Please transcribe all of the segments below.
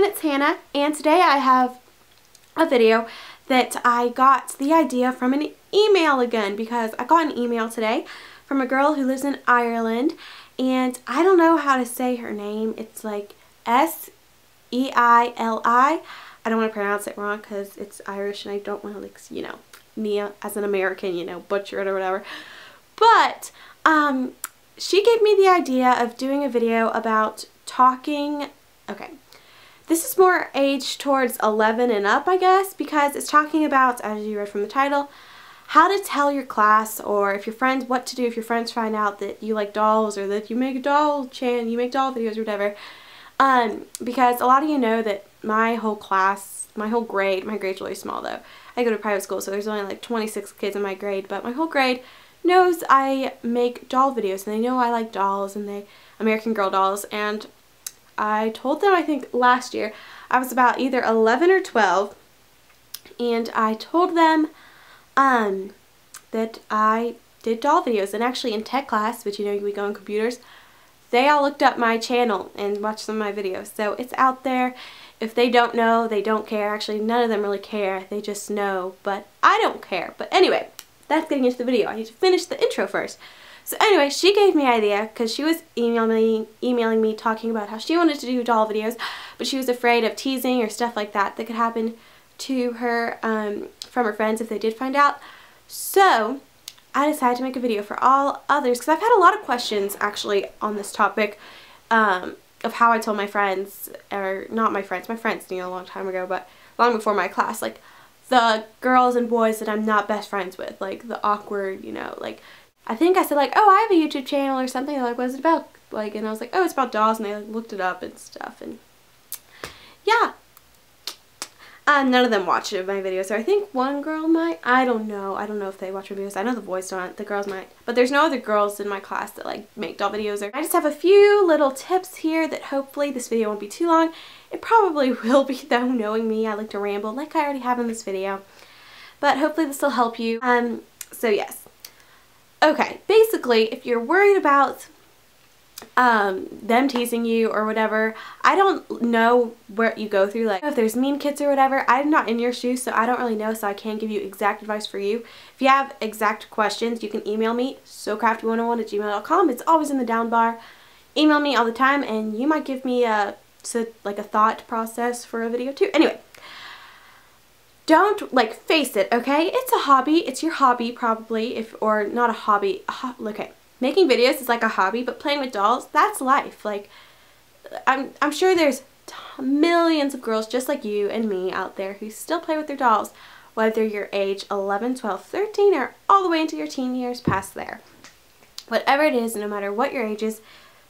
it's Hannah, and today I have a video that I got the idea from an email again, because I got an email today from a girl who lives in Ireland, and I don't know how to say her name. It's like Seili. I don't want to pronounce it wrong because it's Irish and I don't want to, like, you know, me as an American, you know, butcher it or whatever. But she gave me the idea of doing a video about talking. Okay, this is more age towards 11 and up, I guess, because it's talking about, as you read from the title, how to tell your class or if your friends, what to do if your friends find out that you like dolls or that you make a doll you make doll videos or whatever. Because a lot of you know that my whole class, my grade's really small though. I go to private school, so there's only like 26 kids in my grade, but my whole grade knows I make doll videos and they know I like dolls and they American Girl dolls. And I told them, I think last year, I was about either 11 or 12, and I told them that I did doll videos. And actually in tech class, which you know we go on computers, they all looked up my channel and watched some of my videos. So it's out there. If they don't know, they don't care. Actually, none of them really care. They just know, but I don't care. But anyway, that's getting into the video. I need to finish the intro first. So anyway, she gave me an idea because she was emailing me talking about how she wanted to do doll videos, but she was afraid of teasing or stuff like that could happen to her from her friends if they did find out. So I decided to make a video for all others, because I've had a lot of questions actually on this topic of how I told my friends, or not my friends knew a long time ago, but long before my class, like the girls and boys that I'm not best friends with, like the awkward, you know, like I think I said like, oh, I have a YouTube channel or something. They're like, what is it about? Like, and I was like, oh, it's about dolls, and they like looked it up and stuff, and yeah. None of them watch my videos, or I think one girl might. I don't know if they watch my videos. I know the boys don't, the girls might. But there's no other girls in my class that like make doll videos. I just have a few little tips here that hopefully this video won't be too long. It probably will be though, knowing me. I like to ramble like I already have in this video. But hopefully this will help you. So yes. Okay, basically if you're worried about them teasing you or whatever, I don't know what you go through, like if there's mean kids or whatever. I'm not in your shoes, so I don't really know, so I can't give you exact advice for you. If you have exact questions, you can email me, socrafty101@gmail.com. It's always in the down bar. Email me all the time and you might give me a thought process for a video too. Anyway, don't, like, face it, okay? It's a hobby. It's your hobby probably, or not a hobby. Okay. Making videos is like a hobby, but playing with dolls, that's life. Like, I'm sure there's millions of girls just like you and me out there who still play with their dolls, whether you're age 11, 12, 13, or all the way into your teen years past there. Whatever it is, no matter what your age is,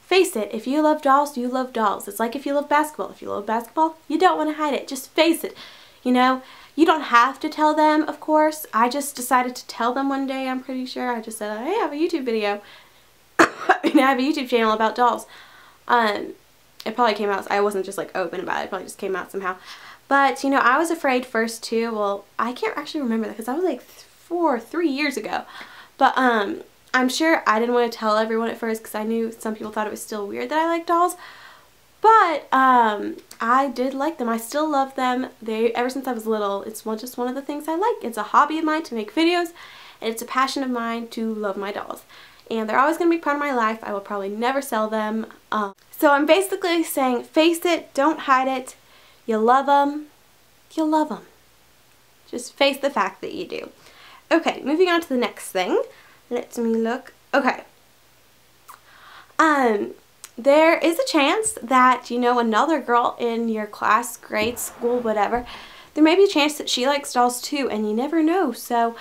face it. If you love dolls, you love dolls. It's like if you love basketball. If you love basketball, you don't want to hide it. Just face it. You know, you don't have to tell them, of course. I just decided to tell them one day, I'm pretty sure. I just said, hey, I have a YouTube video. And I have a YouTube channel about dolls. It probably came out, I wasn't just like open about it. It probably just came out somehow. But, you know, I was afraid first too. Well, I can't actually remember that because I was like 3 years ago. But I'm sure I didn't want to tell everyone at first because I knew some people thought it was still weird that I like dolls. But I did like them. I still love them. Ever since I was little, it's just one of the things I like. It's a hobby of mine to make videos, and it's a passion of mine to love my dolls. And they're always going to be part of my life. I will probably never sell them. So I'm basically saying, face it, don't hide it. You love them, you'll love them. Just face the fact that you do. Okay, moving on to the next thing. Let me look. Okay. There is a chance that, you know, another girl in your class, grade, school, whatever, there may be a chance that she likes dolls too, and you never know. So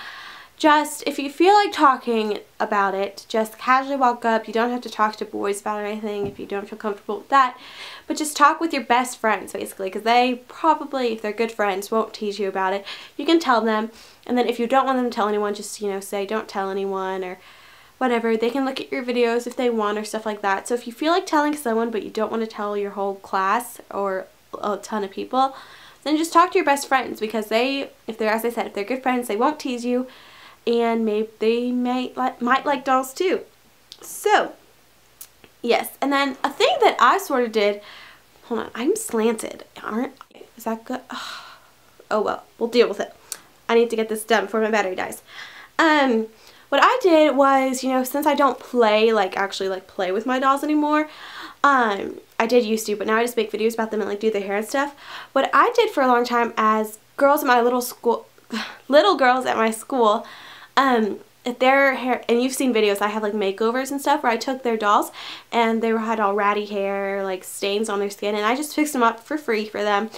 just, if you feel like talking about it, just casually walk up. You don't have to talk to boys about anything if you don't feel comfortable with that. But just talk with your best friends, basically, because they probably, if they're good friends, won't tease you about it. You can tell them, and then if you don't want them to tell anyone, just, you know, say don't tell anyone or whatever. They can look at your videos if they want or stuff like that. So if you feel like telling someone but you don't want to tell your whole class or a ton of people, then just talk to your best friends, because if they're, as I said, if they're good friends, they won't tease you. And maybe they might like dolls too. So, yes. And then a thing that I sort of did hold on, I'm slanted, is that good? Oh well, we'll deal with it. I need to get this done before my battery dies. What I did was, you know, since I don't play, actually play with my dolls anymore, I did used to, but now I just make videos about them and do their hair and stuff. What I did for a long time as girls in my little girls at my school, if their hair, and you've seen videos, I have makeovers and stuff where I took their dolls and they had all ratty hair, stains on their skin, and I just fixed them up for free for them.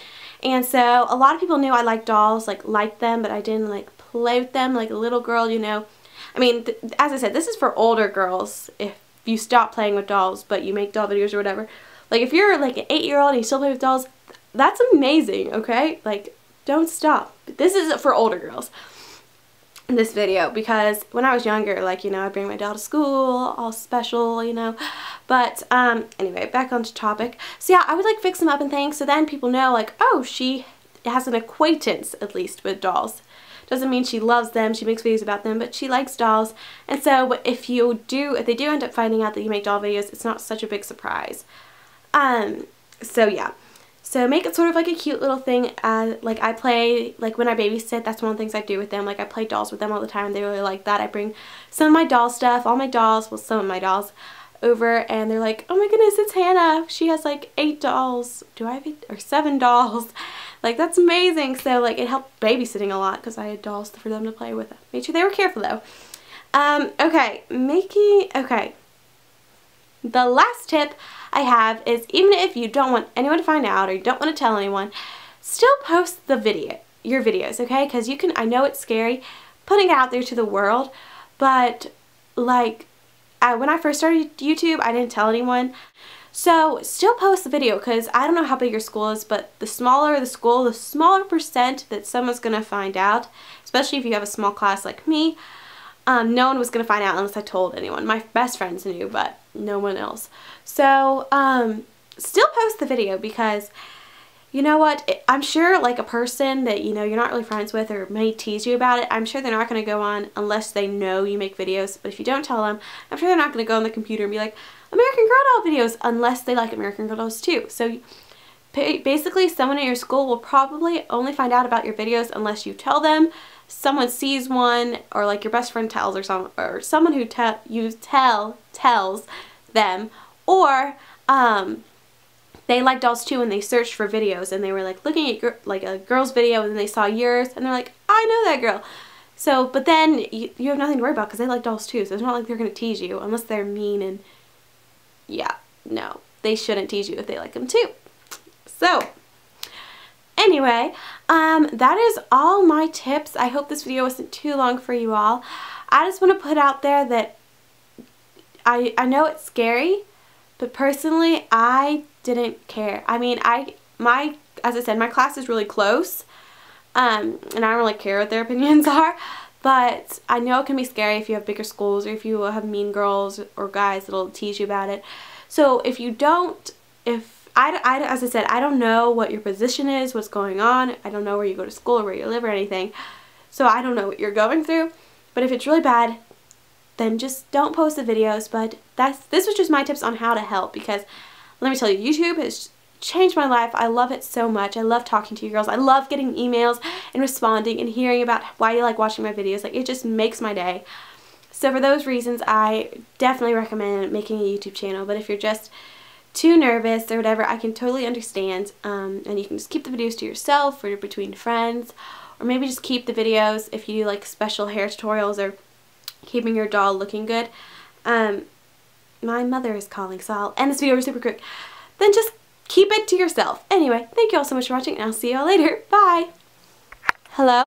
And so a lot of people knew I liked dolls, liked them, but I didn't play with them like a little girl, you know. I mean, as I said, this is for older girls. If you stop playing with dolls but you make doll videos or whatever, if you're an 8-year-old and you still play with dolls, that's amazing, okay? Don't stop. This is for older girls, this video, because when I was younger, you know, I'd bring my doll to school, all special, you know. But anyway, back onto topic. So yeah, I would fix them up and things, so then people know oh, she has an acquaintance at least with dolls. Doesn't mean she loves them, she makes videos about them, but she likes dolls. And so if they do end up finding out that you make doll videos, it's not such a big surprise. So yeah. So make it sort of a cute little thing. I play, when I babysit, that's one of the things I do with them. I play dolls with them all the time. They really like that. I bring some of my doll stuff, all my dolls, well, some of my dolls, over, and they're like, oh my goodness, it's Hannah. She has 8 dolls. Do I have 8 or 7 dolls? That's amazing. So it helped babysitting a lot because I had dolls for them to play with. Made sure they were careful though. Okay, okay. The last tip I have is, even if you don't want anyone to find out or you don't want to tell anyone, still post your videos, okay? Because I know it's scary putting it out there to the world, but when I first started YouTube, I didn't tell anyone. So still post the video, because I don't know how big your school is, but the smaller the school, the smaller percent that someone's going to find out, especially if you have a small class like me. No one was going to find out unless I told anyone. My best friends knew, but no one else. So still post the video, because you know what, I'm sure a person that you know you're not really friends with or may tease you about it, I'm sure they're not going to go on unless they know you make videos. But if you don't tell them, I'm sure they're not going to go on the computer and be like, American Girl doll videos, unless they like American Girl dolls too. So basically someone at your school will probably only find out about your videos unless you tell them, someone sees one, or your best friend tells, or someone who tells them, or they like dolls too and they searched for videos and they were looking at a girl's video and then they saw yours and they're like, I know that girl. So, but then you have nothing to worry about because they like dolls too, so it's not like they're going to tease you unless they're mean, and yeah, no, they shouldn't tease you if they like them too. So anyway, that is all my tips. I hope this video wasn't too long for you all. I just want to put out there that I know it's scary, but personally, I didn't care. I mean, as I said, my class is really close, and I don't really care what their opinions are, but I know it can be scary if you have bigger schools or if you have mean girls or guys that'll tease you about it. So if you don't, as I said, I don't know what your position is, what's going on. I don't know where you go to school or where you live or anything. So I don't know what you're going through. But if it's really bad, then just don't post the videos. But this was just my tips on how to help, because let me tell you, YouTube has changed my life. I love it so much. I love talking to you girls. I love getting emails and responding and hearing about why you like watching my videos. It just makes my day. So for those reasons, I definitely recommend making a YouTube channel. But if you're just too nervous or whatever, I can totally understand, and you can just keep the videos to yourself or between friends, or maybe just keep the videos if you do special hair tutorials or keeping your doll looking good. My mother is calling, so I'll end this video super quick. Then just keep it to yourself. Anyway, thank you all so much for watching, and I'll see you all later. Bye! Hello?